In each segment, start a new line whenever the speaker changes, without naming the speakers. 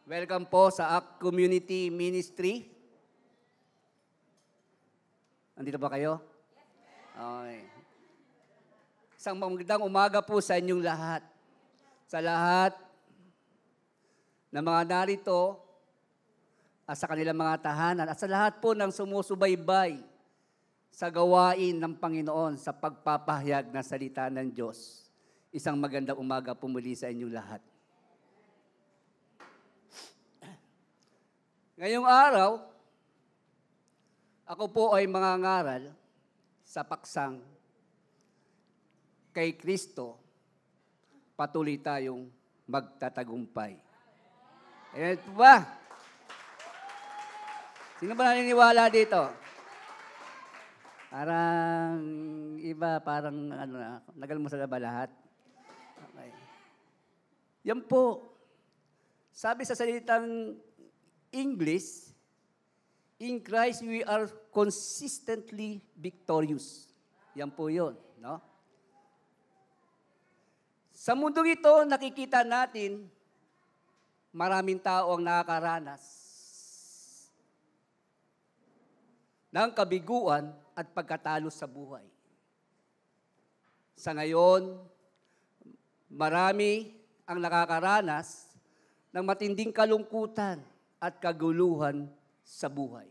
Welcome po sa ACT Community Ministry. Nandito ba kayo? Okay. Isang magandang umaga po sa inyong lahat. Sa lahat ng mga narito at sa kanilang mga tahanan at sa lahat po ng sumusubaybay sa gawain ng Panginoon sa pagpapahayag ng salita ng Diyos. Isang magandang umaga po muli sa inyong lahat. Ngayong araw, ako po ay mangangaral sa paksang kay Kristo, patuloy tayong magtatagumpay. Ayan po ba? Sino ba naniniwala dito? Parang iba, parang nagalmusal na ba lahat? Okay. Yan po. Sabi sa salitang English, in Christ we are consistently victorious. Yan po yun, no? Sa mundong ito, nakikita natin, maraming tao ang nakakaranas ng kabiguan at pagkatalo sa buhay. Sa ngayon, marami ang nakakaranas ng matinding kalungkutan at kaguluhan sa buhay.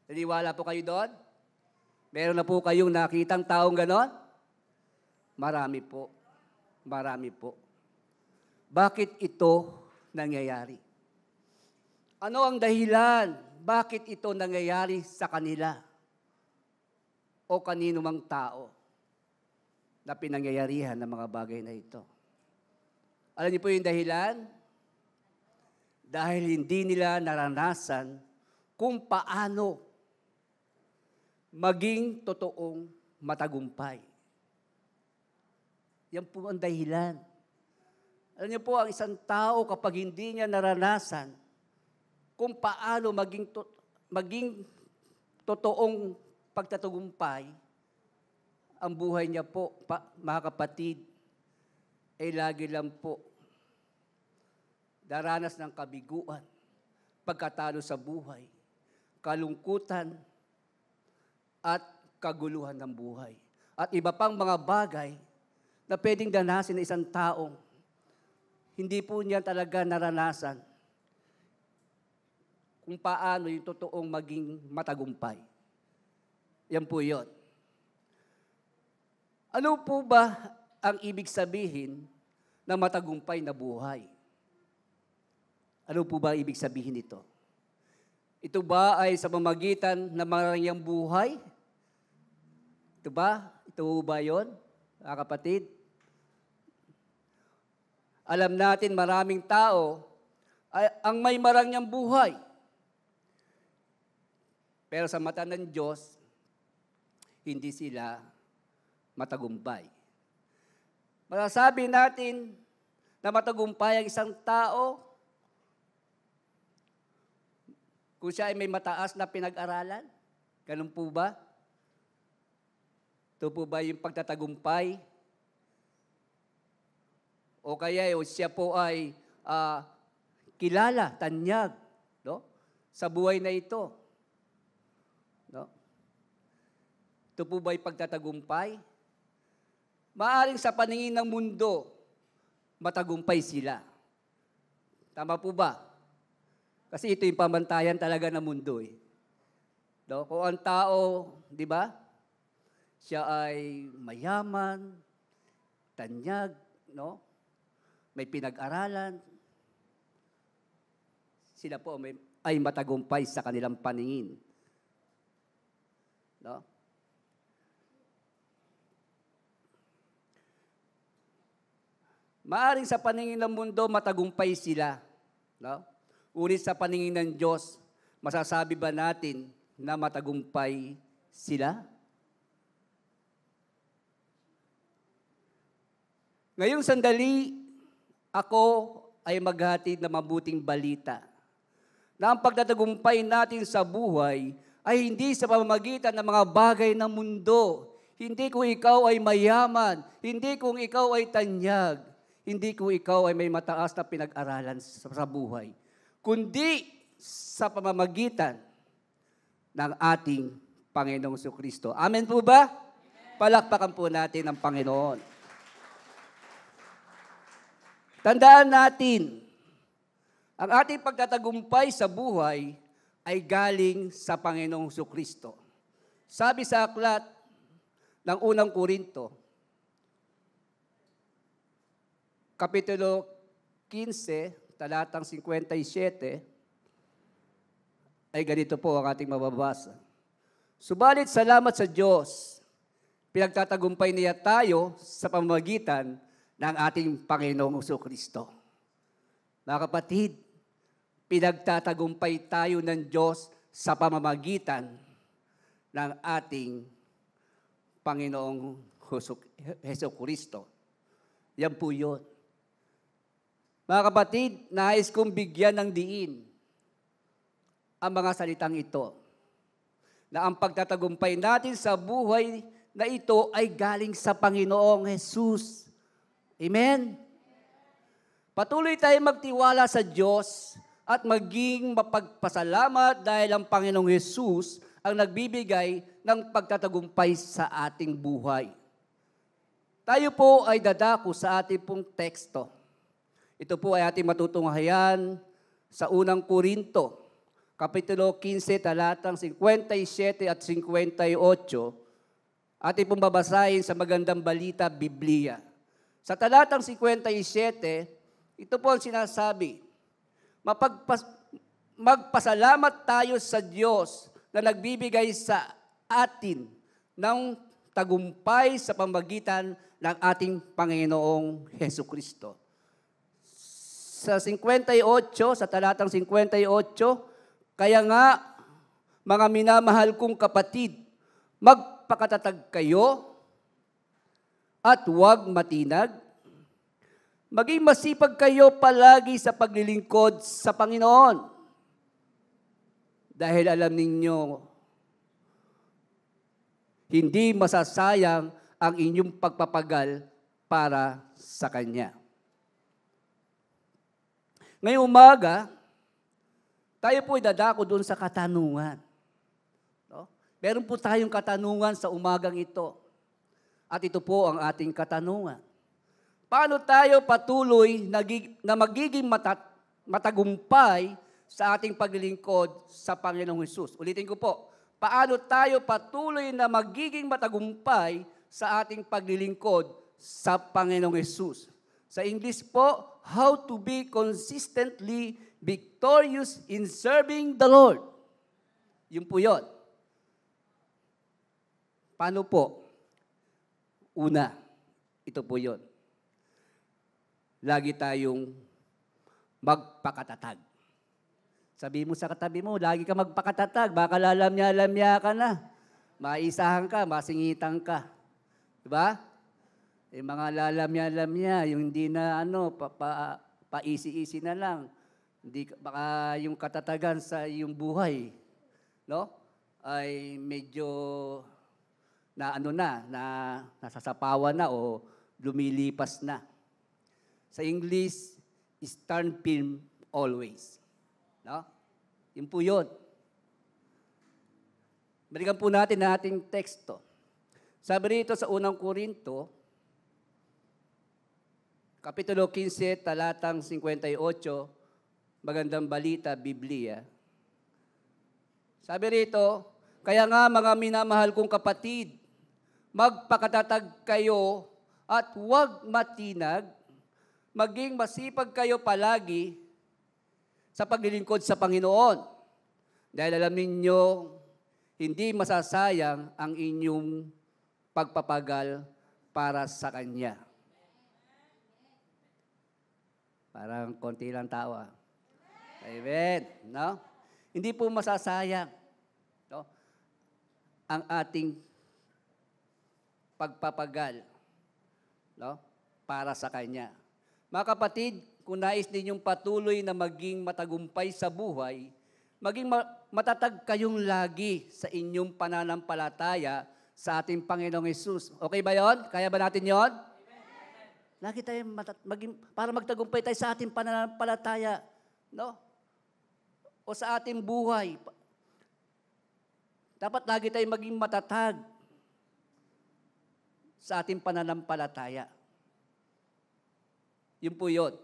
Naniwala po kayo doon? Meron na po kayong nakitang taong ganon? Marami po. Marami po. Bakit ito nangyayari? Ano ang dahilan? Bakit ito nangyayari sa kanila? O kanino mang tao na pinangyayarihan ng mga bagay na ito? Alam niyo po yung dahilan? Dahil hindi nila naranasan kung paano maging totoong matagumpay. Yan po ang dahilan. Alam niyo po, ang isang tao kapag hindi niya naranasan kung paano maging totoong pagtatagumpay, ang buhay niya po, mga kapatid, ay lagi lang po daranas ng kabiguan, pagkatalo sa buhay, kalungkutan, at kaguluhan ng buhay. At iba pang mga bagay na pwedeng danasin ng isang taong hindi po niya talaga naranasan kung paano yung totoong maging matagumpay. Yan po yun. Ano po ba ang ibig sabihin ng matagumpay na buhay? Ano po ba ibig sabihin nito? Ito ba ay sa pamamagitan ng marangyang buhay? Ito ba? Ito ba yun, mga kapatid? Alam natin maraming tao ang may marangyang buhay. Pero sa mata ng Diyos, hindi sila matagumpay. Masasabi natin na matagumpay ang isang tao kung siya ay may mataas na pinag-aralan. Ganun po ba? Ito po ba yung pagtatagumpay? O kaya siya po ay kilala, tanyag, no? Sa buhay na ito. No? Ito po ba yung pagtatagumpay? Maaring sa paningin ng mundo, matagumpay sila. Tama po ba? Kasi ito yung pamantayan talaga ng mundo eh. No? Kung ang tao, di ba? Siya ay mayaman, tanyag, no? May pinag-aralan. Sila po ay matagumpay sa kanilang paningin. No? Maaring sa paningin ng mundo, matagumpay sila. No? Ngunit sa paningin ng Diyos, masasabi ba natin na matagumpay sila? Ngayong sandali, ako ay maghatid ng mabuting balita na ang pagtatagumpay natin sa buhay ay hindi sa pamamagitan ng mga bagay ng mundo. Hindi kung ikaw ay mayaman, hindi kung ikaw ay tanyag, hindi kung ikaw ay may mataas na pinag-aralan sa buhay. kundi sa pamamagitan ng ating Panginoong Jesucristo. Amen po ba? Palakpakan po natin ang Panginoon. Tandaan natin, ang ating pagtatagumpay sa buhay ay galing sa Panginoong Jesucristo. Sabi sa aklat ng unang Korinto, Kapitulo 15, talatang 57, ay ganito po ang ating mababasa. Subalit salamat sa Diyos, pinagtatagumpay niya tayo sa pamamagitan ng ating Panginoong Jesucristo. Mga kapatid, pinagtatagumpay tayo ng Diyos sa pamamagitan ng ating Panginoong Jesucristo. Yan po yun. Mga kapatid, nais kong bigyan ng diin ang mga salitang ito, na ang pagtatagumpay natin sa buhay na ito ay galing sa Panginoong Jesus. Amen? Patuloy tayong magtiwala sa Diyos at maging mapagpasalamat dahil ang Panginoong Jesus ang nagbibigay ng pagtatagumpay sa ating buhay. Tayo po ay dadako sa ating pong teksto. Ito po ay ating matutunghayan sa unang Korinto, Kapitulo 15, talatang 57 at 58, ating pong babasahin sa Magandang Balita, Biblia. Sa talatang 57, ito po ang sinasabi, magpasalamat tayo sa Diyos na nagbibigay sa atin ng tagumpay sa pamamagitan ng ating Panginoong Jesucristo. Sa 58, sa talatang 58, kaya nga, mga minamahal kong kapatid, magpakatatag kayo at huwag matinag. Maging masipag kayo palagi sa paglilingkod sa Panginoon. Dahil alam ninyo, hindi masasayang ang inyong pagpapagal para sa Kanya. Ngayong umaga, tayo po ay dadako doon sa katanungan. No? Meron po tayong katanungan sa umagang ito. At ito po ang ating katanungan. Paano tayo patuloy na magiging matagumpay sa ating paglilingkod sa Panginoong Hesus? Ulitin ko po, paano tayo patuloy na magiging matagumpay sa ating paglilingkod sa Panginoong Hesus? Sa English po, how to be consistently victorious in serving the Lord. Yun po yun. Paano po? Una, ito po yun. Lagi tayong magpakatatag. Sabi mo sa katabi mo, lagi ka magpakatatag, baka lalamya-lamya ka na. Maisahan ka, masingitan ka. Diba? Yung mga lalamya-lamya, yung hindi na paisi-isi na lang. Hindi, baka yung katatagan sa iyong buhay, no? Ay medyo nasasapawan na o lumilipas na. Sa English, stand firm always. No? Yun po yun. Balikan po natin na ating teksto. Sabi rito sa unang Korinto, Kapitulo 15, talatang 58, Magandang Balita, Biblia. Sabi rito, kaya nga mga minamahal kong kapatid, magpakatatag kayo at huwag matinag, maging masipag kayo palagi sa paglilingkod sa Panginoon. Dahil alam ninyo, hindi masasayang ang inyong pagpapagal para sa Kanya. Parang konti lang tawa. Amen. No? Hindi po masasayang, no, ang ating pagpapagal, no, para sa Kanya. Mga kapatid, kung nais ninyong patuloy na maging matagumpay sa buhay, maging matatag kayong lagi sa inyong pananampalataya sa ating Panginoong Hesus. Okay ba yon? Kaya ba natin yon? Lagi tayo para magtagumpay tayo sa ating pananampalataya, no? o sa ating buhay. Dapat lagi tayong maging matatag sa ating pananampalataya. Yun po yun.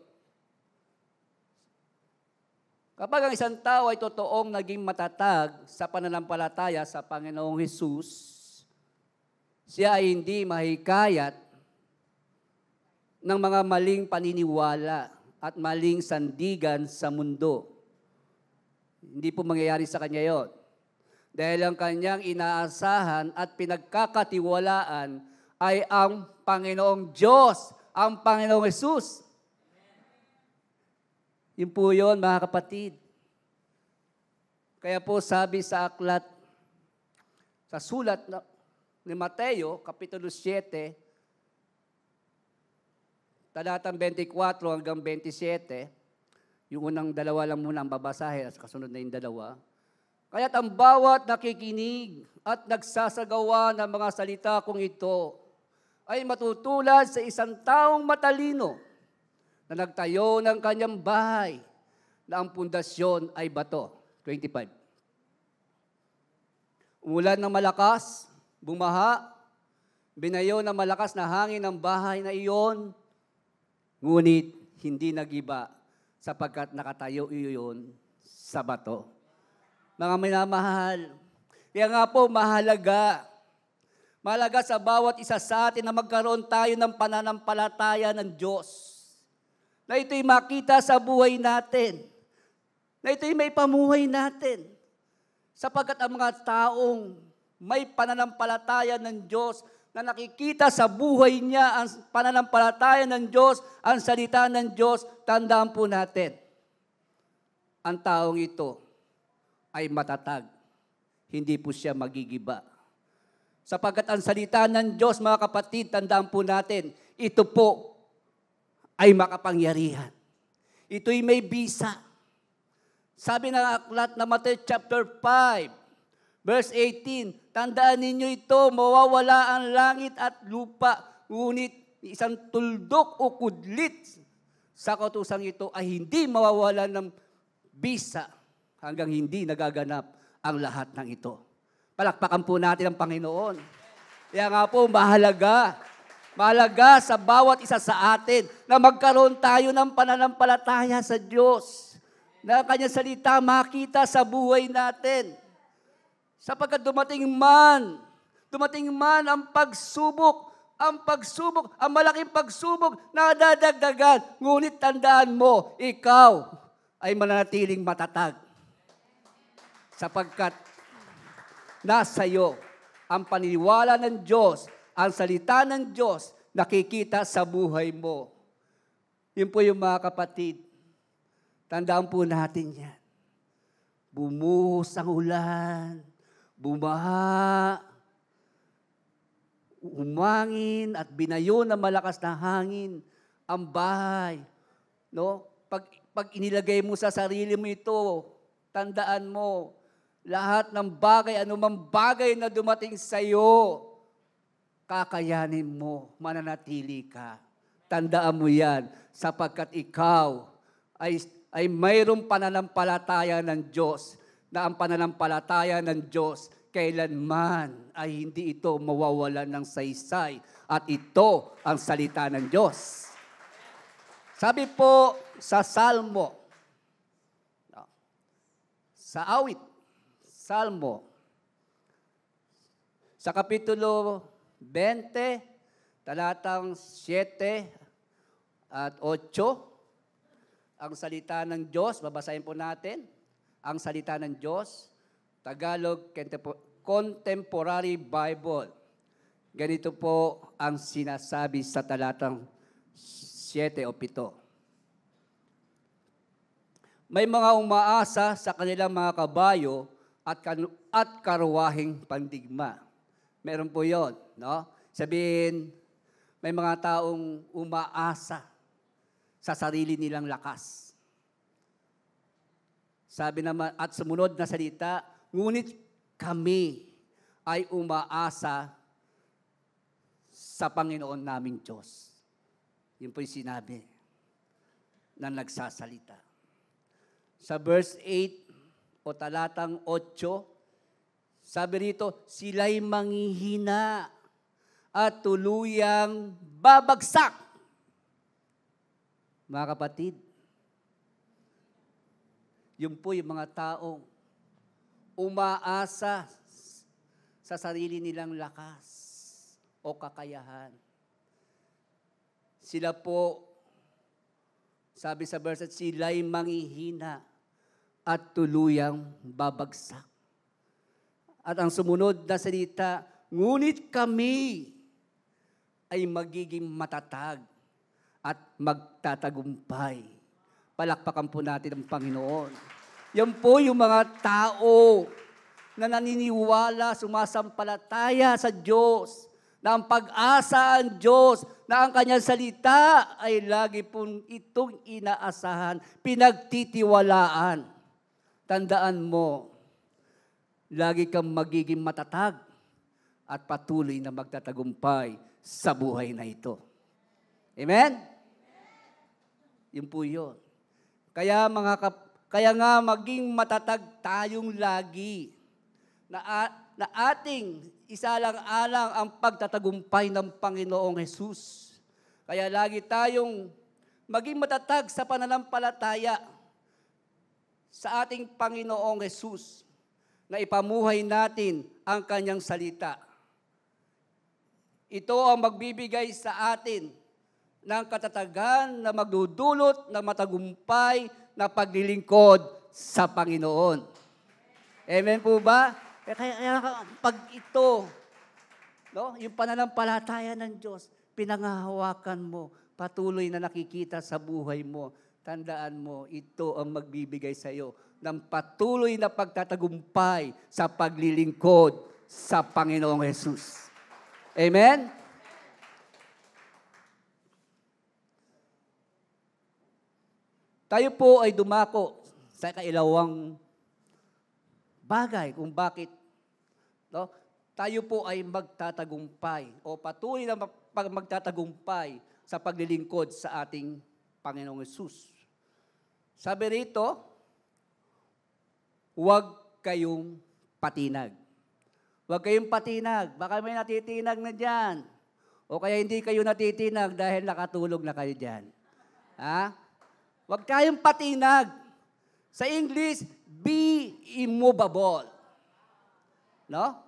Kapag ang isang tao ay totoong naging matatag sa pananampalataya sa Panginoong Hesus, siya ay hindi mahikayat ng mga maling paniniwala at maling sandigan sa mundo. Hindi po mangyayari sa kanya yon. Dahil ang kanyang inaasahan at pinagkakatiwalaan ay ang Panginoong Diyos, ang Panginoong Hesus. Yun po yun, mga kapatid. Kaya po sabi sa aklat, sa sulat ni Mateo, Kapitulo 7, talatang 24 hanggang 27, yung unang dalawa lang muna ang babasahin at kasunod na yung dalawa. Kaya't ang bawat nakikinig at nagsasagawa ng mga salita kong ito ay matutulad sa isang taong matalino na nagtayo ng kanyang bahay na ang pundasyon ay bato. 25. Umulan ng malakas, bumaha, binayo ng malakas na hangin ang bahay na iyon, ngunit hindi nagiba sapagkat nakatayo iyon sa bato. Mga minamahal, kaya nga po mahalaga sa bawat isa sa atin na magkaroon tayo ng pananampalataya ng Diyos. Na ito'y makita sa buhay natin. Na ito'y may pamuhay natin. Sapagkat ang mga taong may pananampalataya ng Diyos, na nakikita sa buhay niya ang pananampalataya ng Diyos, ang salita ng Diyos, tandaan po natin, ang taong ito ay matatag. Hindi po siya magigiba. Sapagkat ang salita ng Diyos, mga kapatid, tandaan po natin, ito po ay makapangyarihan. Ito'y may bisa. Sabi ng aklat na Matthew chapter 5, verse 18, tandaan ninyo ito, mawawala ang langit at lupa, ngunit isang tuldok o kudlit sa kautusang ito ay hindi mawawala ng bisa hanggang hindi nagaganap ang lahat ng ito. Palakpakan po natin ang Panginoon. Kaya nga po, mahalaga sa bawat isa sa atin na magkaroon tayo ng pananampalataya sa Diyos. Na kanyang salita makita sa buhay natin. Sapagkat dumating man ang pagsubok, ang malaking pagsubok na dadagdagan. Ngunit tandaan mo, ikaw ay mananatiling matatag. Sapagkat nasa iyo ang paniniwala ng Diyos, ang salita ng Diyos nakikita sa buhay mo. Yun po yung mga kapatid. Tandaan po natin yan. Bumuhos ang ulan, bumaha, umangin at binayo na malakas na hangin ang bahay. No? Pag inilagay mo sa sarili mo ito, tandaan mo, lahat ng bagay, anumang bagay na dumating sa iyo, kakayanin mo, mananatili ka. Tandaan mo yan, sapagkat ikaw ay mayroong pananampalataya ng Diyos, na ang pananampalataya ng Diyos, kailanman ay hindi ito mawawalan ng saysay, at ito ang salita ng Diyos. Sabi po sa Salmo, sa awit, Salmo, sa Kapitulo 20, talatang 7 at 8, ang salita ng Diyos, babasahin po natin, ang salita ng Diyos, Tagalog Contemporary Bible. Ganito po ang sinasabi sa talatang 7 o 7. May mga umaasa sa kanilang mga kabayo at karwaheng pandigma. Meron po yon, no? Sabihin, may mga taong umaasa sa sarili nilang lakas. Sabi naman, at sumunod na salita, ngunit kami ay umaasa sa Panginoon naming Diyos. Yun po yung sinabi na nagsasalita. Sa verse 8, o talatang 8, sabi rito, sila'y manghihina at tuluyang babagsak. Mga kapatid, yun po yung mga taong umaasa sa sarili nilang lakas o kakayahan. Sila po, sabi sa verse, sila'y manghihina at tuluyang babagsak. At ang sumunod na salita, ngunit kami ay magiging matatag at magtatagumpay. Palakpakan po natin ang Panginoon. Yan po yung mga tao na naniniwala, sumasampalataya sa Diyos, na ang pag-asa ang Diyos, na ang kanyang salita ay lagi pong itong inaasahan, pinagtitiwalaan. Tandaan mo, lagi kang magiging matatag at patuloy na magtatagumpay sa buhay na ito. Amen? Yun po yun. Kaya nga maging matatag tayong lagi na ating isalang-alang ang pagtatagumpay ng Panginoong Hesus. Kaya lagi tayong maging matatag sa pananampalataya sa ating Panginoong Hesus na ipamuhay natin ang kanyang salita. Ito ang magbibigay sa atin ng katatagan na magdudulot ng matagumpay na paglilingkod sa Panginoon. Amen po ba? Kaya pag ito, no, yung pananampalataya ng Diyos, pinangahawakan mo, patuloy na nakikita sa buhay mo, tandaan mo, ito ang magbibigay sa iyo ng patuloy na pagtatagumpay sa paglilingkod sa Panginoong Hesus. Amen? Tayo po ay dumako sa kailawang bagay kung bakit tayo po ay magtatagumpay o patuloy na magtatagumpay sa paglilingkod sa ating Panginoong Hesus. Sabi rito, huwag kayong patinag. Huwag kayong patinag. Baka may natitinag na dyan. O kaya hindi kayo natitinag dahil nakatulog na kayo dyan. Ha? Huwag kayong patinag. Sa English, be immovable. No?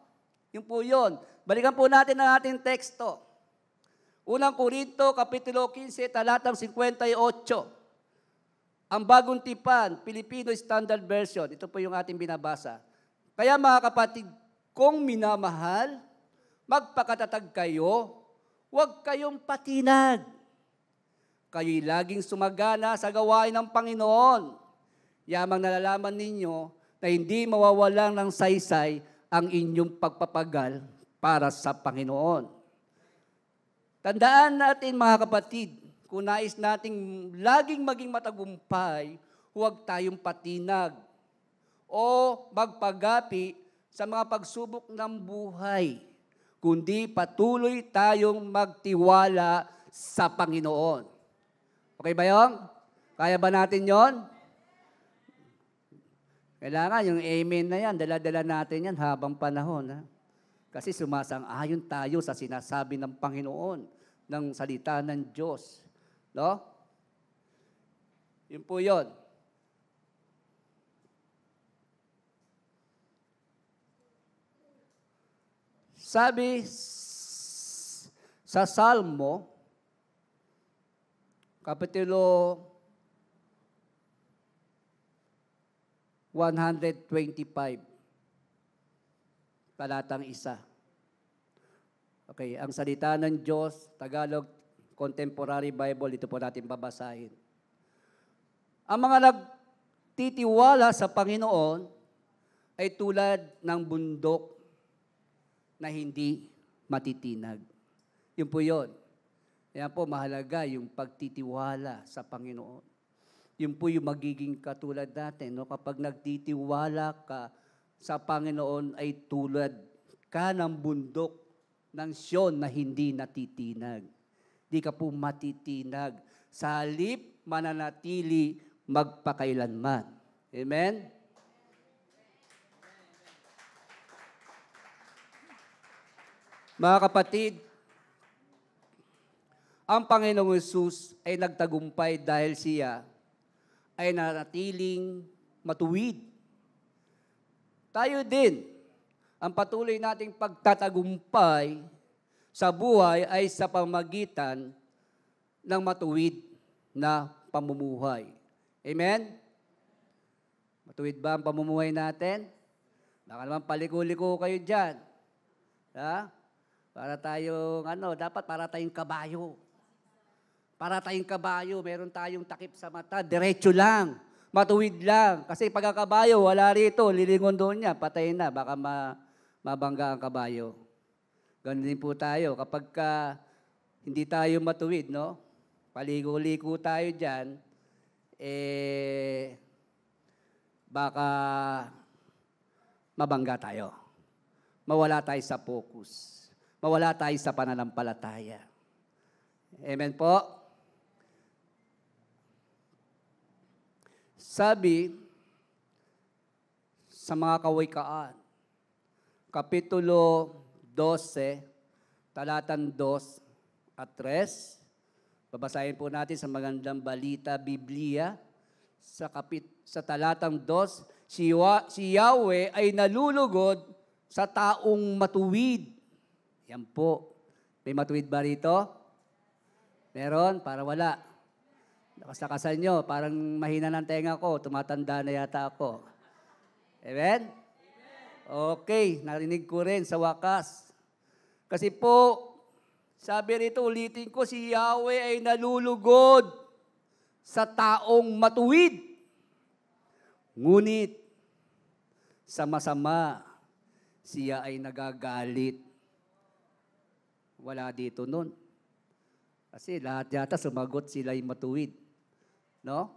Yun po yun. Balikan po natin ang ating teksto. Unang Korinto, Kapitulo 15, talatang 58. Ang bagong tipan, Filipino Standard Version. Ito po yung ating binabasa. Kaya mga kapatid, kung minamahal, magpakatatag kayo, huwag kayong patinag. Kayo'y laging sumagana sa gawain ng Panginoon. Yamang nalalaman ninyo na hindi mawawalan ng saysay ang inyong pagpapagal para sa Panginoon. Tandaan natin mga kapatid, kung nais nating laging maging matagumpay, huwag tayong patinag o magpagapi sa mga pagsubok ng buhay, kundi patuloy tayong magtiwala sa Panginoon. Okay ba yun? Kaya ba natin yon? Kailangan yung amen na yan, dala-dala natin yan habang panahon. Ha? Kasi sumasang-ayon tayo sa sinasabi ng Panginoon, ng salita ng Diyos. No? Yun po yun. Sabi sa Salmo, Kapitulo 125, talatang 1. Okay, ang salita ng Diyos, Tagalog Contemporary Bible, ito po natin babasahin. Ang mga nagtitiwala sa Panginoon ay tulad ng bundok na hindi matitinag. Yun po yun. Yan po mahalaga yung pagtitiwala sa Panginoon. Yun po yung magiging katulad natin. No? Kapag nagtitiwala ka sa Panginoon ay tulad ka ng bundok ng Sion na hindi natitinag. Di ka po matitinag. Sa halip, mananatili magpakailanman. Amen? Mga kapatid, ang Panginoong Hesus ay nagtagumpay dahil siya ay nanatiling matuwid. Tayo din, ang patuloy nating pagtatagumpay sa buhay ay sa pamagitan ng matuwid na pamumuhay. Amen? Matuwid ba ang pamumuhay natin? Baka naman paliko-liko kayo dyan. Ha? Para tayong, dapat para tayong kabayo. Para tayong kabayo, meron tayong takip sa mata, diretso lang, matuwid lang. Kasi pagkakabayo, wala rito, lilingon doon niya, patay na, baka mabangga ang kabayo. Ganun din po tayo. Kapag hindi tayo matuwid, no? Paligo-liko tayo dyan, baka mabangga tayo. Mawala tayo sa focus. Mawala tayo sa pananampalataya. Amen po? Sabi sa mga Kawikaan, Kapitulo 12, talatang 2 at 3, babasahin po natin sa Magandang Balita, Biblia, sa talatang 2, si Yahweh ay nalulugod sa taong matuwid. Yan po. May matuwid ba rito? Meron? Para wala. Nakasakasan nyo, parang mahina ng tenga ko, tumatanda na yata ako. Amen? Okay, narinig ko rin sa wakas. Kasi po, sabi rito, ulitin ko, si Yahweh ay nalulugod sa taong matuwid. Ngunit, sa masama, siya ay nagagalit. Wala dito nun. Kasi lahat yata sumagot sila ay matuwid. No?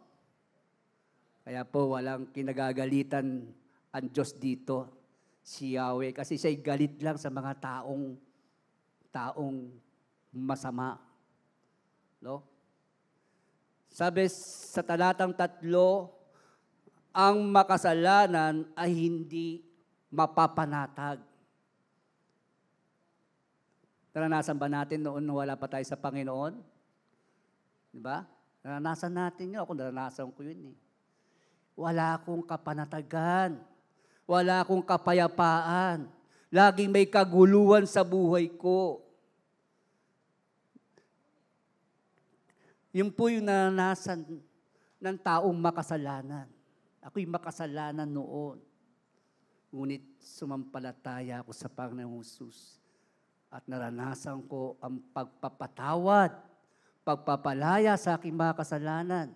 Kaya po walang kinagagalitan ang Diyos dito, si Yahweh. Kasi siya'y galit lang sa mga taong masama. No? Sabi sa talatang 3, ang makasalanan ay hindi mapapanatag. Naranasan ba natin noon wala pa tayo sa Panginoon? Di ba? Naranasan natin yun. Ako naranasan ko yun eh. Wala akong kapanatagan. Wala akong kapayapaan. Laging may kaguluhan sa buhay ko. Yun po yung naranasan ng taong makasalanan. Ako'y makasalanan noon. Ngunit sumampalataya ako sa Panginoong Hesus at naranasan ko ang pagpapatawad, pagpapalaya sa aking mga kasalanan.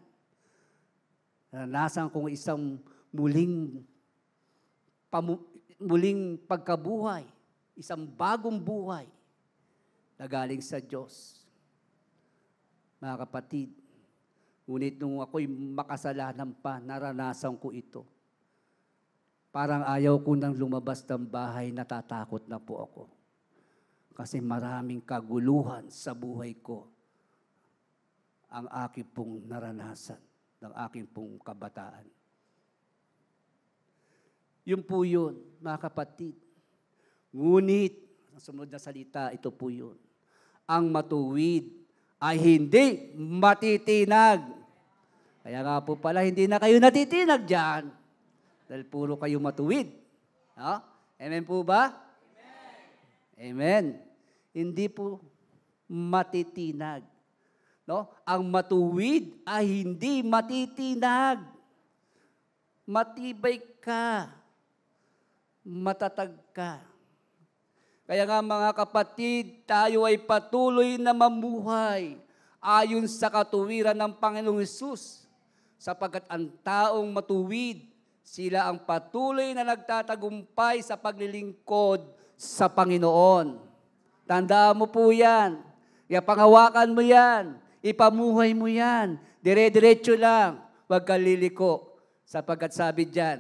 Naranasan ko isang muling pagkabuhay, isang bagong buhay na galing sa Diyos. Mga kapatid, ngunit nung ako'y makasalanan pa, naranasan ko ito. Parang ayaw ko nang lumabas ng bahay, natatakot na po ako. Kasi maraming kaguluhan sa buhay ko ang aking pong naranasan, ng aking pong kabataan. Yun po yun, mga kapatid. Ngunit, ang sumunod na salita, ito po yun. Ang matuwid ay hindi matitinag. Kaya nga po pala, hindi na kayo natitinag dyan. Dahil puro kayo matuwid. No? Amen po ba? Amen. Amen. Hindi po matitinag. No? Ang matuwid ay hindi matitinag. Matibay ka. Matatag ka. Kaya nga mga kapatid, tayo ay patuloy na mamuhay ayon sa katuwiran ng Panginoong Hesus. Sapagkat ang taong matuwid, sila ang patuloy na nagtatagumpay sa paglilingkod sa Panginoon. Tandaan mo po yan. Pangawakan mo yan. Ipamuhay mo yan. Dire-diretso lang. Huwag kang liliko. Sapagkat sabi dyan,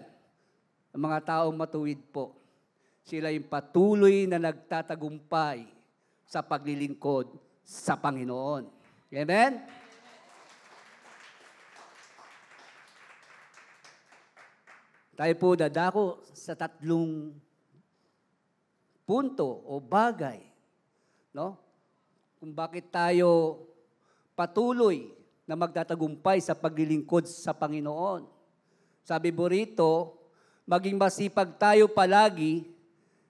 ang mga taong matuwid po, sila yung patuloy na nagtatagumpay sa paglilingkod sa Panginoon. Amen? Tayo po dadako sa 3 punto o bagay no? Kung bakit tayo patuloy na magtatagumpay sa paglilingkod sa Panginoon. Sabi po rito, maging masipag tayo palagi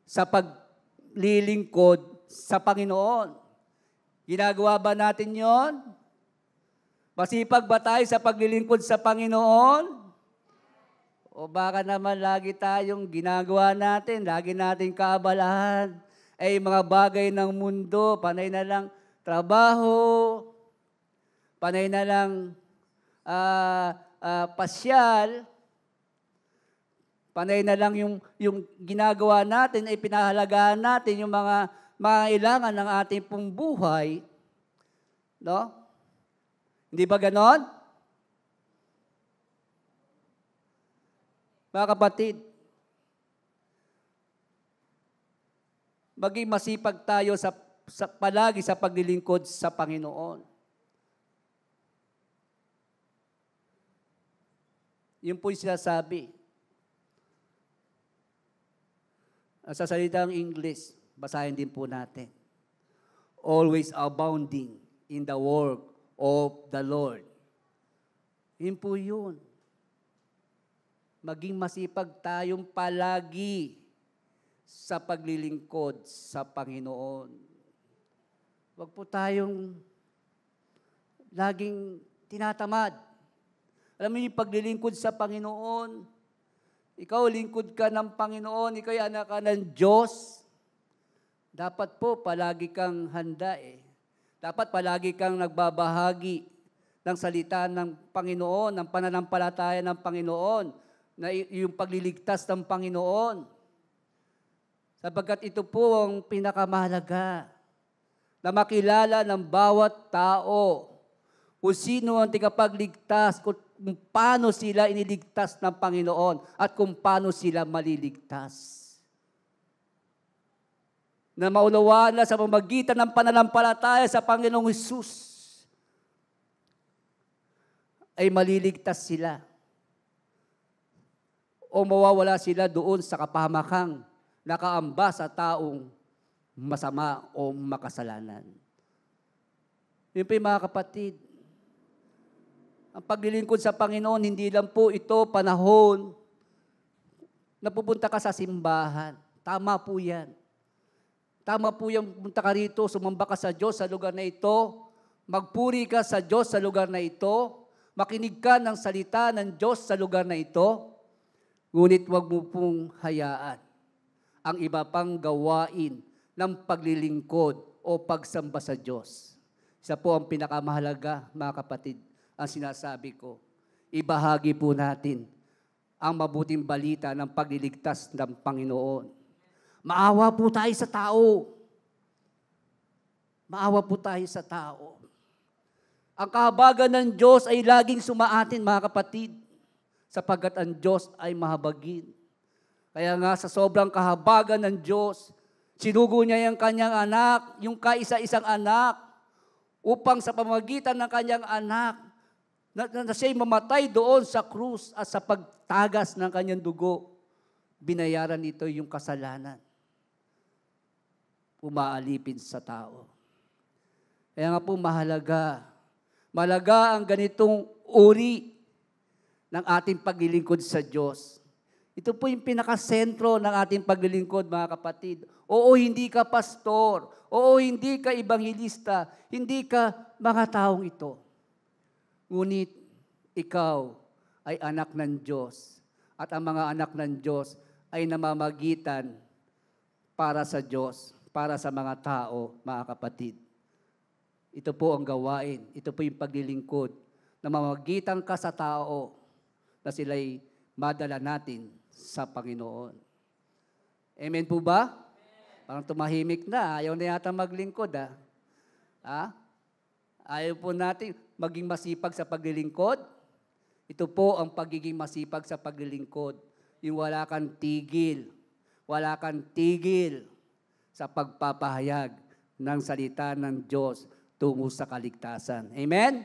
sa paglilingkod sa Panginoon. Ginagawa ba natin yon? Masipag ba tayo sa paglilingkod sa Panginoon? O baka naman lagi tayong ginagawa natin, lagi nating kaabalahan, ay mga bagay ng mundo, panay na lang trabaho, panay na lang pasyal, panay na lang yung ginagawa natin, ay pinahalagaan natin yung mga kailangan ng ating pong buhay. No? Hindi ba ganon? Mga kapatid, maging masipag tayo palagi sa paglilingkod sa Panginoon. Yun po yung sinasabi. Sa salitang English, basahin din po natin. Always abounding in the work of the Lord. Yun po yun. Maging masipag tayong palagi sa paglilingkod sa Panginoon. Huwag po tayong laging tinatamad. Alam mo yung paglilingkod sa Panginoon, ikaw lingkod ka ng Panginoon, ikaw ay anak ka ng Diyos. Dapat po palagi kang handa eh. Dapat palagi kang nagbabahagi ng salita ng Panginoon, ng pananampalataya ng Panginoon, na yung pagliligtas ng Panginoon. Sapagkat ito po ang pinakamahalaga, na makilala ng bawat tao kung sino ang tigapagligtas, kung paano sila iniligtas ng Panginoon at kung paano sila maliligtas. Na maunawaan na sa pamamagitan ng pananampalataya sa Panginoong Hesus ay maliligtas sila o mawawala sila doon sa kapahamakang nakaamba sa taong masama o makasalanan. Yun po yung mga kapatid, ang paglilingkod sa Panginoon, hindi lang po ito panahon na pupunta ka sa simbahan. Tama po yan. Tama po yung punta ka rito, sumamba ka sa Diyos sa lugar na ito, magpuri ka sa Diyos sa lugar na ito, makinig ka ng salita ng Diyos sa lugar na ito, ngunit huwag mo pong hayaan ang iba pang gawain ng paglilingkod o pagsamba sa Diyos. Isa po ang pinakamahalaga, mga kapatid, ang sinasabi ko. Ibahagi po natin ang mabuting balita ng pagliligtas ng Panginoon. Maawa po tayo sa tao. Maawa po tayo sa tao. Ang kahabagan ng Diyos ay laging sumaatin, mga kapatid, sapagkat ang Diyos ay mahabagin. Kaya nga sa sobrang kahabagan ng Diyos, sinugo niya yung kanyang anak, yung kaisa-isang anak, upang sa pamamagitan ng kanyang anak, na siya'y mamatay doon sa krus at sa pagtagas ng kanyang dugo, binayaran nito yung kasalanan. Umaalipin sa tao. Kaya nga po mahalaga ang ganitong uri ng ating paglilingkod sa Diyos. Ito po yung pinakasentro ng ating paglilingkod, mga kapatid. Oo, hindi ka pastor. Oo, hindi ka ebanghelista. Hindi ka mga taong ito. Ngunit ikaw ay anak ng Diyos. At ang mga anak ng Diyos ay namamagitan para sa Diyos, para sa mga tao, mga kapatid. Ito po ang gawain. Ito po yung paglilingkod. Namamagitan ka sa tao na sila'y madala natin sa Panginoon. Amen po ba? Parang tumahimik na. Ayaw na yata maglingkod. Ayaw po natin maging masipag sa paglilingkod. Ito po ang pagiging masipag sa paglilingkod. Yung wala kang tigil. Wala kang tigil sa pagpapahayag ng salita ng Diyos tungo sa kaligtasan. Amen?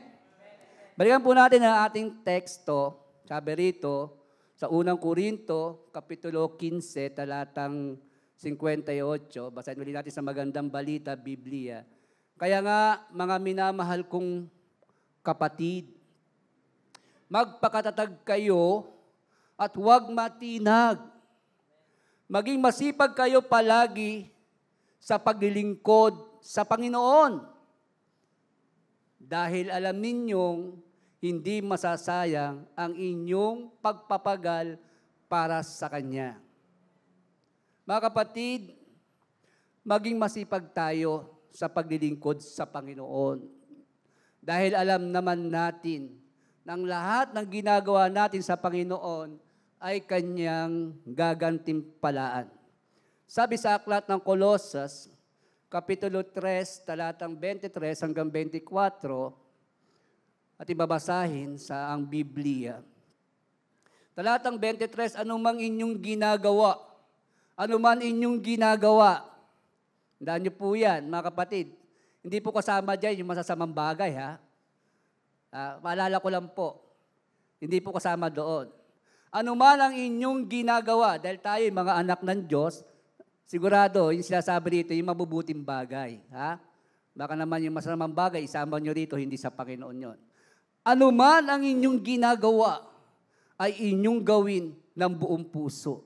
Balikan po natin ang ating teksto. Sabi rito, sa unang Korinto, Kapitulo 15, talatang 58. Basahin ulit natin sa Magandang Balita, Biblia. Kaya nga, mga minamahal kong kapatid, magpakatatag kayo at huwag matinag. Maging masipag kayo palagi sa paglilingkod sa Panginoon. Dahil alam ninyong hindi masasayang ang inyong pagpapagal para sa Kanya. Mga kapatid, maging masipag tayo sa paglilingkod sa Panginoon. Dahil alam naman natin na ang lahat ng ginagawa natin sa Panginoon ay Kanyang gagantimpalaan. Sabi sa aklat ng Colossus, Kapitulo 3, talatang 23 hanggang 24, at ibabasahin sa ang Biblia. Talatang 23, anumang inyong ginagawa, anuman inyong ginagawa. Tandaan niyo po yan, mga kapatid. Hindi po kasama dyan yung masasamang bagay, ha? Maalala ko lang po, hindi po kasama doon. Anuman ang inyong ginagawa, dahil tayo yung mga anak ng Diyos, sigurado, yung sinasabi rito, yung mabubuting bagay. Ha? Baka naman yung masamang bagay, isama nyo rito, hindi sa Panginoon yon. Anuman ang inyong ginagawa, ay inyong gawin ng buong puso.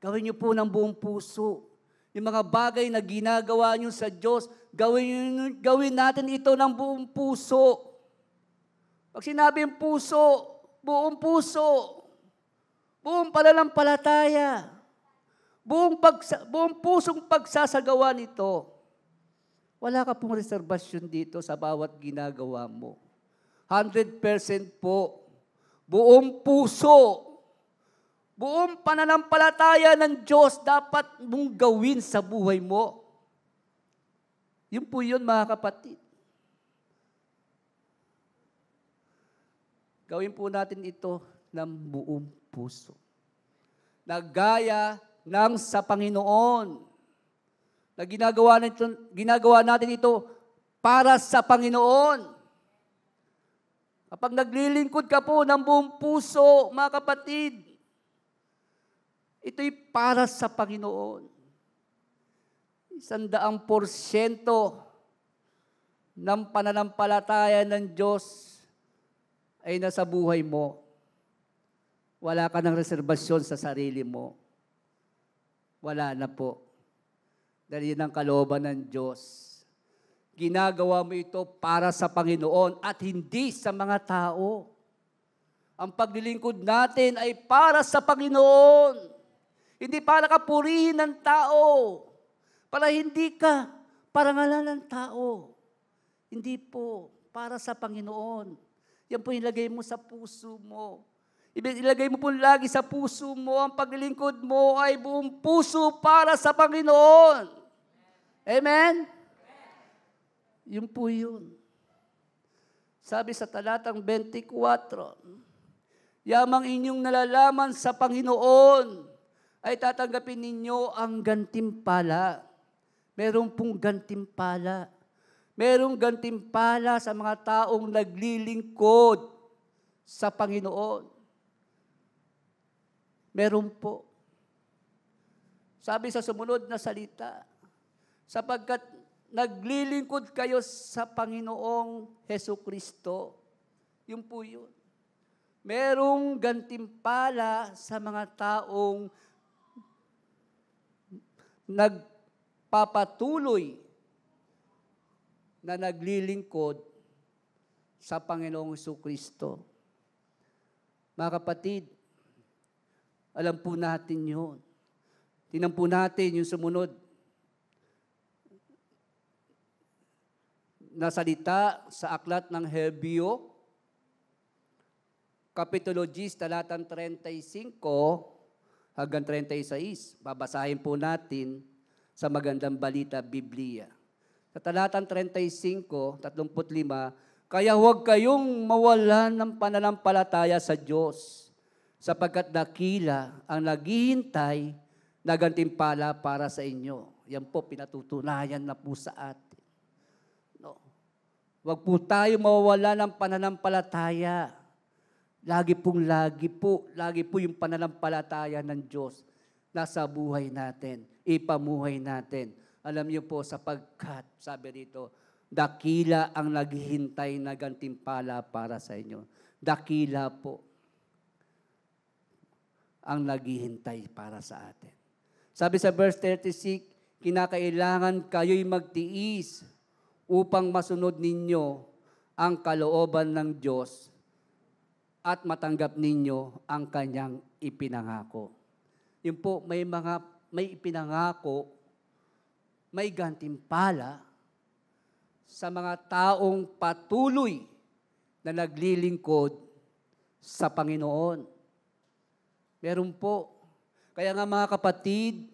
Gawin nyo po ng buong puso. Yung mga bagay na ginagawa nyo sa Diyos, gawin natin ito ng buong puso. Pag sinabing puso, buong puso, buong pananampalataya, buong pusong pagsasagawa nito. Wala ka pong reservasyon dito sa bawat ginagawa mo. 100% po, buong puso, buong pananampalataya ng Diyos dapat mong gawin sa buhay mo. Yun po yun, mga kapatid. Gawin po natin ito ng buong puso. Nagaya ng sa Panginoon. Na ginagawa natin ito para sa Panginoon. Kapag naglilingkod ka po ng buong puso, mga kapatid, ito'y para sa Panginoon. 100% ng pananampalataya ng Diyos ay nasa buhay mo. Wala ka ng reserbasyon sa sarili mo. Wala na po. Dahil yun ang kalooban ng Diyos. Ginagawa mo ito para sa Panginoon at hindi sa mga tao. Ang paglilingkod natin ay para sa Panginoon. Hindi para kapurihin ng tao. Para hindi ka parangalan ng tao. Hindi po. Para sa Panginoon. Yan po ilagay mo sa puso mo. Ilagay mo po lagi sa puso mo, ang paglilingkod mo ay buong puso para sa Panginoon. Amen? Yun po yun. Sabi sa talatang 24, yamang inyong nalalaman sa Panginoon ay tatanggapin ninyo ang gantimpala. Merong pong gantimpala. Merong gantimpala sa mga taong naglilingkod sa Panginoon. Meron po. Sabi sa sumunod na salita, sapagkat naglilingkod kayo sa Panginoong Hesukristo. Yun po yun. Merong gantimpala sa mga taong nagpapatuloy na naglilingkod sa Panginoong Hesukristo. Mga kapatid, alam po natin yun. Tingnan po natin yung sumunod na salita sa aklat ng Hebreo, Kapitulo 10, talatang 35 hanggang 36. Babasahin po natin sa Magandang Balita, Biblia. Sa talatang 35, 35, kaya huwag kayong mawalan ng pananampalataya sa Diyos, sapagkat dakila ang naghihintay na gantimpala para sa inyo. Yan po, pinatutunayan na po sa atin. No. Huwag po tayo mawawala ng pananampalataya. Lagi po yung pananampalataya ng Diyos. nasa buhay natin, ipamuhay natin. Alam niyo po, sapagkat, sabi rito, dakila ang naghihintay na gantimpala para sa inyo. Dakila po ang naghihintay para sa atin. Sabi sa verse 36, kinakailangan kayo'y magtiis upang masunod ninyo ang kalooban ng Diyos at matanggap ninyo ang kanyang ipinangako. Yun po, may ipinangako, may gantimpala sa mga taong patuloy na naglilingkod sa Panginoon. Meron po. Kaya nga mga kapatid,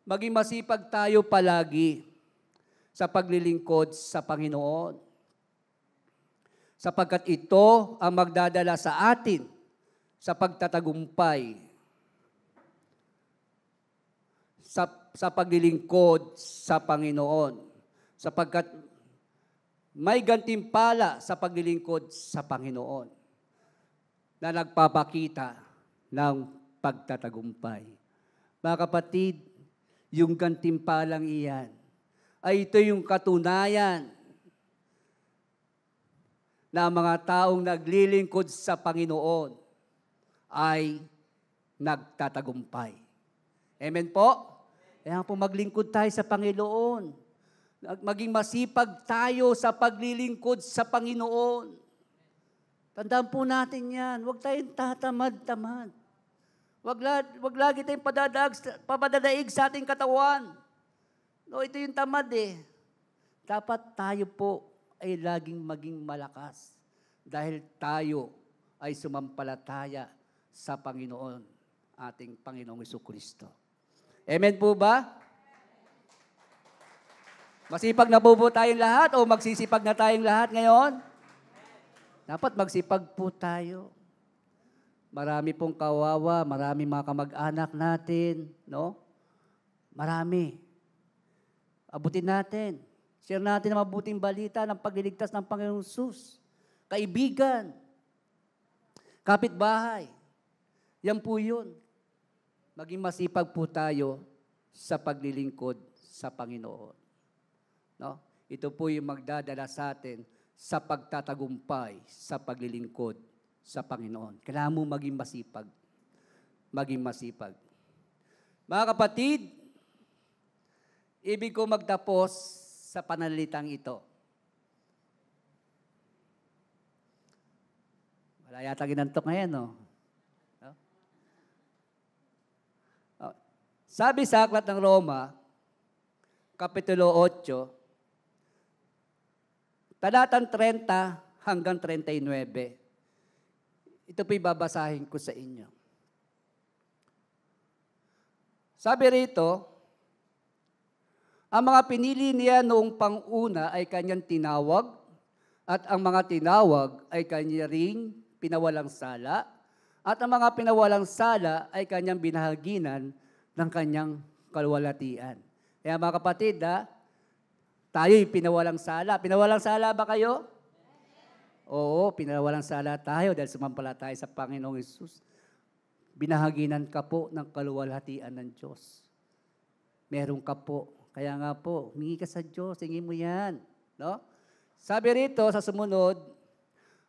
maging masipag tayo palagi sa paglilingkod sa Panginoon. Sapagkat ito ang magdadala sa atin sa pagtatagumpay sa paglilingkod sa Panginoon. Sapagkat may gantimpala sa paglilingkod sa Panginoon na nagpapakita ng pagtatagumpay. Mga kapatid, yung gantimpalang iyan, ay ito yung katunayan na mga taong naglilingkod sa Panginoon ay nagtatagumpay. Amen po? Kaya po maglingkod tayo sa Panginoon. Maging masipag tayo sa paglilingkod sa Panginoon. Tandaan po natin yan. Huwag tayong tatamad-tamad. Huwag lagi tayong papadadaig sa ating katawan. No, ito yung tamad eh. Dapat tayo po ay laging maging malakas dahil tayo ay sumampalataya sa Panginoon, ating Panginoong Jesucristo. Amen po ba? Masipag na po tayong lahat o magsisipag na tayong lahat ngayon? Dapat magsipag po tayo. Marami pong kawawa, marami mga kamag-anak natin, no? Marami. Abutin natin. Share natin ang mabuting balita ng pagliligtas ng Panginoong Hesus. Kaibigan. Kapitbahay. Yan po yun. Maging masipag po tayo sa paglilingkod sa Panginoon. No? Ito po yung magdadala sa atin sa pagtatagumpay sa paglilingkod sa Panginoon. Kailangan mo maging masipag. Maging masipag. Mga kapatid, ibig ko magtapos sa panalitang ito. Wala yata ginantok ngayon, no? Sabi sa Aklat ng Roma, Kapitulo 8, talatang 30 hanggang 39. Ito po'y babasahin ko sa inyo. Sabi rito, ang mga pinili niya noong panguna ay kanyang tinawag, at ang mga tinawag ay kanya ring pinawalang sala, at ang mga pinawalang sala ay kanyang binahaginan ng kanyang kalwalhatian. Kaya mga kapatid, tayo'y pinawalang sala. Pinawalang sala ba kayo? Oo, pinawalang sala tayo dahil sumampalataya sa Panginoong Hesus. Binahaginan ka po ng kalwalhatian ng Diyos. Meron ka po. Kaya nga po, humingi ka sa Diyos, hingin mo yan. No? Sabi rito sa sumunod,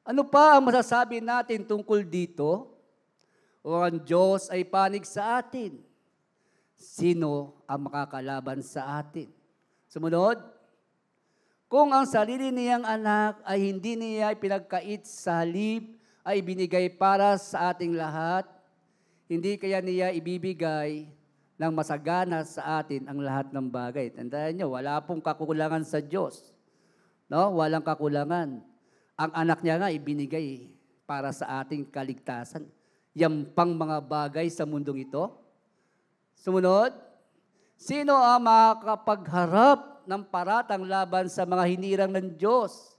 ano pa ang masasabi natin tungkol dito? O ang Diyos ay panig sa atin. Sino ang makakalaban sa atin? Sumunod, kung ang sarili niyang anak ay hindi niya pinagkait sa halip ay binigay para sa ating lahat, hindi kaya niya ibibigay ng masagana sa atin ang lahat ng bagay. Tandaan niyo, wala pong kakulangan sa Diyos. No? Walang kakulangan. Ang anak niya nga ibinigay para sa ating kaligtasan. Yan pang mga bagay sa mundong ito. Sumunod, sino ang makakapagharap ng paratang laban sa mga hinirang ng Diyos?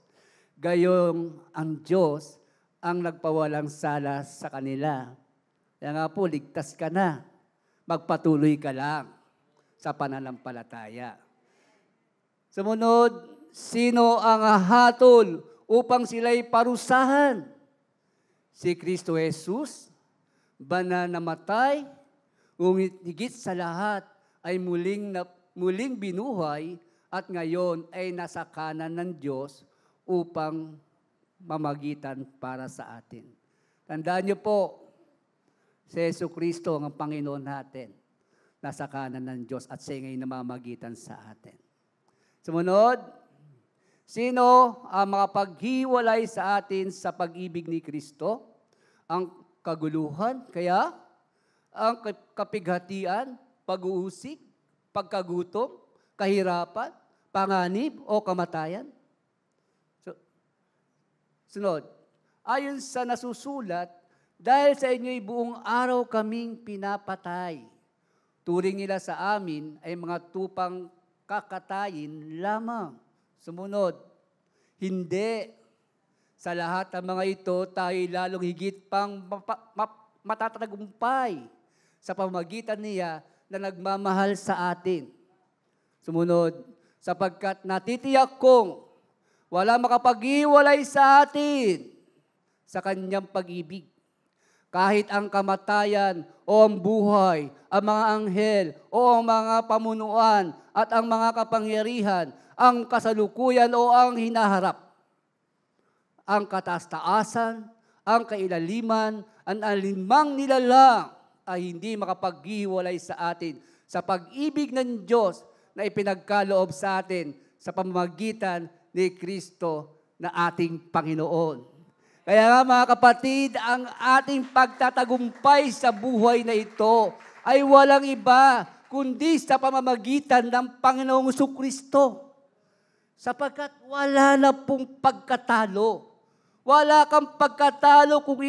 Gayong ang Diyos ang nagpawalang sala sa kanila. Kaya nga po, ligtas ka na. Magpatuloy ka lang sa pananampalataya. Sumunod, sino ang hatol upang sila'y parusahan? Si Kristo Jesus ba na namatay Ngunit higit sa lahat ay muling binuhay at ngayon ay nasa kanan ng Diyos upang mamagitan para sa atin. Tandaan niyo po, si Jesucristo ang Panginoon natin. Nasa kanan ng Diyos at siya ngayon namamagitan sa atin. Sumunod, sino ang makapaghiwalay sa atin sa pag-ibig ni Kristo? Ang kaguluhan, kaya ang kapighatian, pag-uusig, pagkagutom, kahirapan, panganib o kamatayan? Sunod, ayon sa nasusulat, dahil sa inyo'y buong araw kaming pinapatay. Turing nila sa amin ay mga tupang kakatayin lamang. Sumunod, hindi. Sa lahat ng mga ito, tayo lalong higit pang matatagumpay sa pamamagitan niya na nagmamahal sa atin. Sumunod, sapagkat natitiyak kong wala makapag-iwalay sa atin sa kanyang pag-ibig. Kahit ang kamatayan o ang buhay, ang mga anghel o ang mga pamunuan at ang mga kapangyarihan, ang kasalukuyan o ang hinaharap, ang kataas-taasan, ang kailaliman, ang alinmang nilalang ay hindi makapaghiwalay sa atin sa pag-ibig ng Diyos na ipinagkaloob sa atin sa pamamagitan ni Kristo na ating Panginoon. Kaya nga mga kapatid, ang ating pagtatagumpay sa buhay na ito ay walang iba kundi sa pamamagitan ng Panginoong Jesucristo. Sapagkat wala na pong pagkatalo. Wala kang pagkatalo kung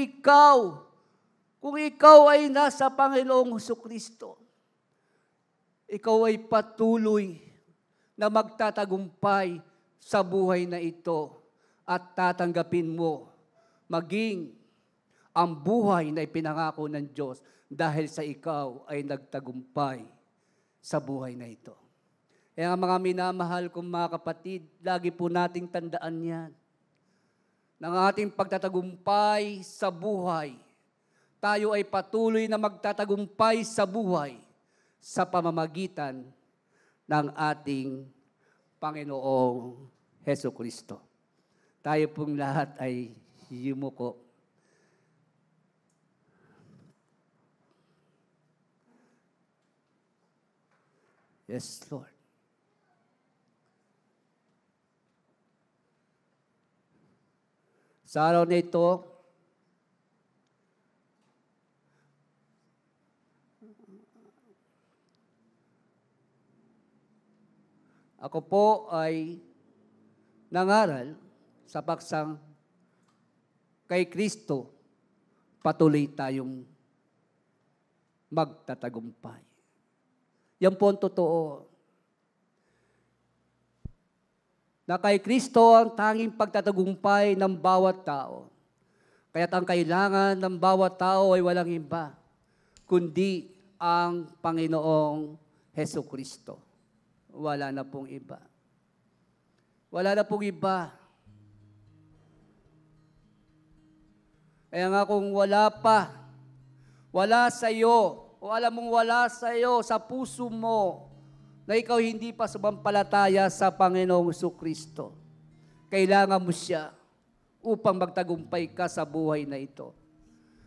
ikaw ay nasa Panginoong Jesucristo. Ikaw ay patuloy na magtatagumpay sa buhay na ito at tatanggapin mo maging ang buhay na ipinangako ng Diyos dahil sa ikaw ay nagtagumpay sa buhay na ito. Kaya mga minamahal kong mga kapatid, lagi po nating tandaan yan. Ng ating pagtatagumpay sa buhay, tayo ay patuloy na magtatagumpay sa buhay sa pamamagitan ng ating Panginoong Jesucristo. Tayo pong lahat ay yumuko. Yes, Lord. Sa araw na ito, ako po ay nangaral sa paksang kay Kristo, patuloy tayong magtatagumpay. Yan po ang totoo. Na kay Kristo ang tanging pagtatagumpay ng bawat tao. Kaya't ang kailangan ng bawat tao ay walang iba, kundi ang Panginoong Jesucristo. Wala na pong iba. Wala na pong iba. Kaya nga kung wala sa iyo, o alam mong wala sa iyo, sa puso mo, na ikaw hindi pa sumampalataya sa Panginoong Jesucristo, kailangan mo siya upang magtagumpay ka sa buhay na ito.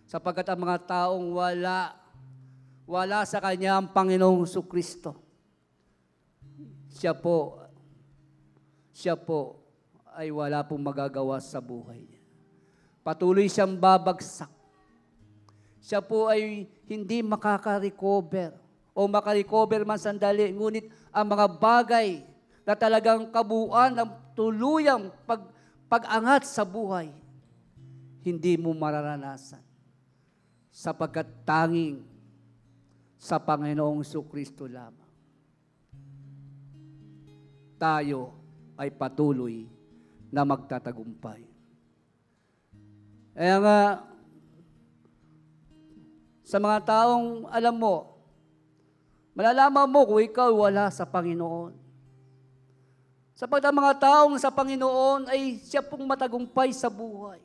Sapagkat ang mga taong wala sa Kanya ang Panginoong Jesucristo, siya po ay wala pong magagawa sa buhay niya. Patuloy siyang babagsak. Siya po ay hindi makaka-recover o makarecover man sandali. Ngunit ang mga bagay na talagang kabuuan ng tuluyang pag-angat sa buhay, hindi mo mararanasan. Sapagkat tanging sa Panginoong Jesucristo lamang tayo ay patuloy na magtatagumpay. Kaya nga, sa mga taong alam mo, malalaman mo kung ikaw wala sa Panginoon. Sapagkat ang mga taong sa Panginoon ay siya pong matagumpay sa buhay.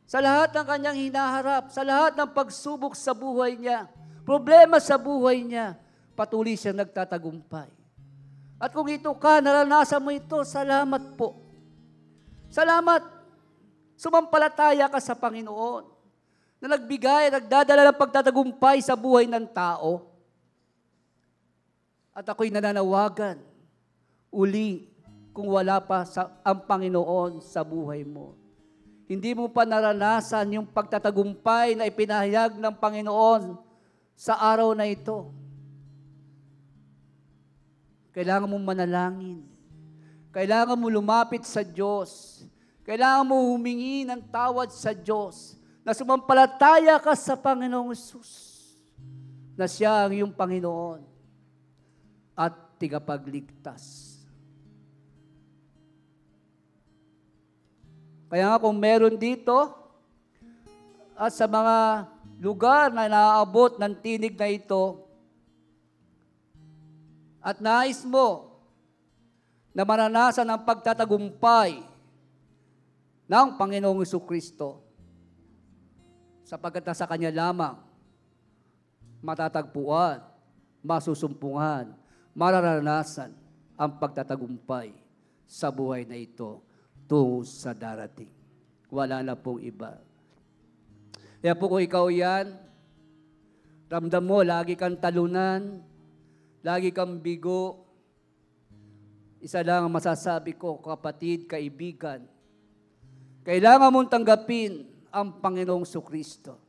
Sa lahat ng kanyang hinaharap, sa lahat ng pagsubok sa buhay niya, problema sa buhay niya, patuloy siyang nagtatagumpay. At kung ito ka, naranasan mo ito, salamat po. Salamat. Sumampalataya ka sa Panginoon na nagbigay, nagdadala ng pagtatagumpay sa buhay ng tao. At ako'y nananawagan, uli, kung wala pa ang Panginoon sa buhay mo. Hindi mo pa naranasan yung pagtatagumpay na ipinahayag ng Panginoon sa araw na ito. Kailangan mong manalangin. Kailangan mo lumapit sa Diyos. Kailangan mo humingi ng tawad sa Diyos na sumampalataya ka sa Panginoong Hesus na siya ang iyong Panginoon at tigapagligtas. Kaya nga kung meron dito at sa mga lugar na naaabot ng tinig na ito at nais mo na maranasan ang pagtatagumpay ng Panginoong Jesucristo sapagkat sa Kanya lamang matatagpuan, masusumpungan, mararanasan ang pagtatagumpay sa buhay na ito tungo sa darating. Wala na pong iba. Kaya po kung ikaw yan, ramdam mo, lagi kang talunan, lagi kang bigo, isa lang ang masasabi ko, kapatid, kaibigan, kailangan mong tanggapin ang Panginoong Jesucristo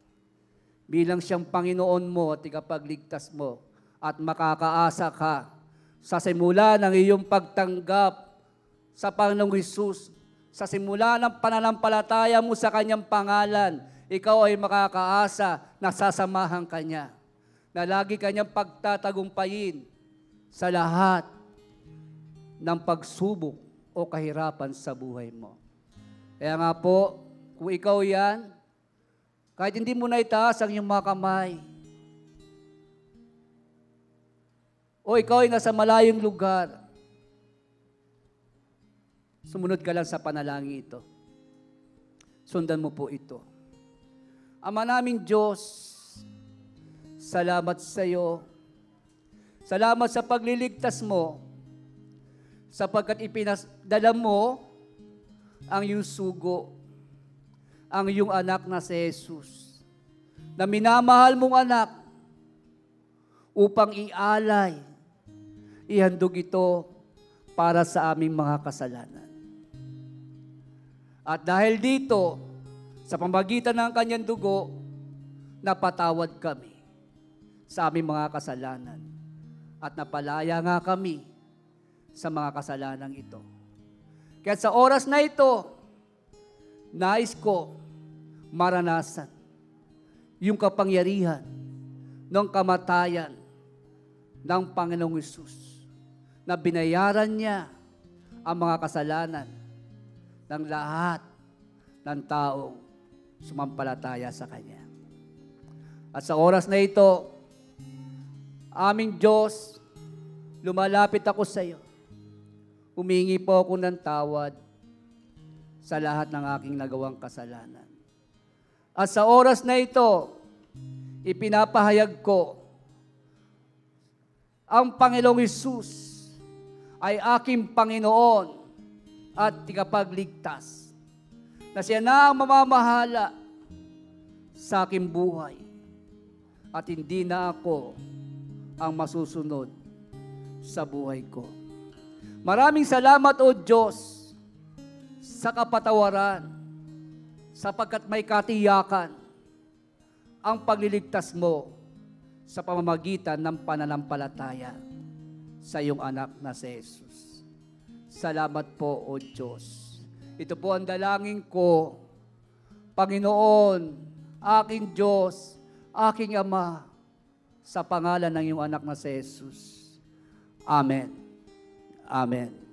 bilang siyang Panginoon mo at ikapagligtas mo at makakaasa ka sa simula ng iyong pagtanggap sa Panginoong Hesus. Sa simula ng pananampalataya mo sa Kanyang pangalan, ikaw ay makakaasa na sasamahan ka niya, na lagi Kanyang pagtatagumpayin sa lahat ng pagsubok o kahirapan sa buhay mo. Kaya nga po, kung ikaw yan, kahit hindi mo na itaas ang iyong mga kamay, o ikaw ay nasa malayong lugar, sumunod ka lang sa panalangin ito. Sundan mo po ito. Ama naming Diyos, salamat sa iyo. Salamat sa pagliligtas mo, sapagkat ipinadala mo ang iyong sugo, ang iyong anak na si Jesus, na minamahal mong anak upang ialay, ihandog ito para sa aming mga kasalanan. At dahil dito, sa pamamagitan ng kanyang dugo, napatawad kami sa aming mga kasalanan. At napalaya nga kami sa mga kasalanan ito. Kaya sa oras na ito, nais ko maranasan yung kapangyarihan ng kamatayan ng Panginoong Hesus na binayaran niya ang mga kasalanan ng lahat ng taong sumampalataya sa Kanya. At sa oras na ito, aming Diyos, lumalapit ako sa iyo. Humingi po ako ng tawad sa lahat ng aking nagawang kasalanan. At sa oras na ito, ipinapahayag ko, ang Panginoong Hesus ay aking Panginoon at tigapagligtas, na siya na ang mamamahala sa aking buhay at hindi na ako ang masusunod sa buhay ko. Maraming salamat, O Diyos, sa kapatawaran, sapagkat may katiyakan ang pagliligtas mo sa pamamagitan ng pananampalataya sa iyong anak na si Jesus. Salamat po, O Diyos. Ito po ang dalangin ko, Panginoon, aking Diyos, aking Ama, sa pangalan ng iyong anak na si Jesus. Amen. Amen.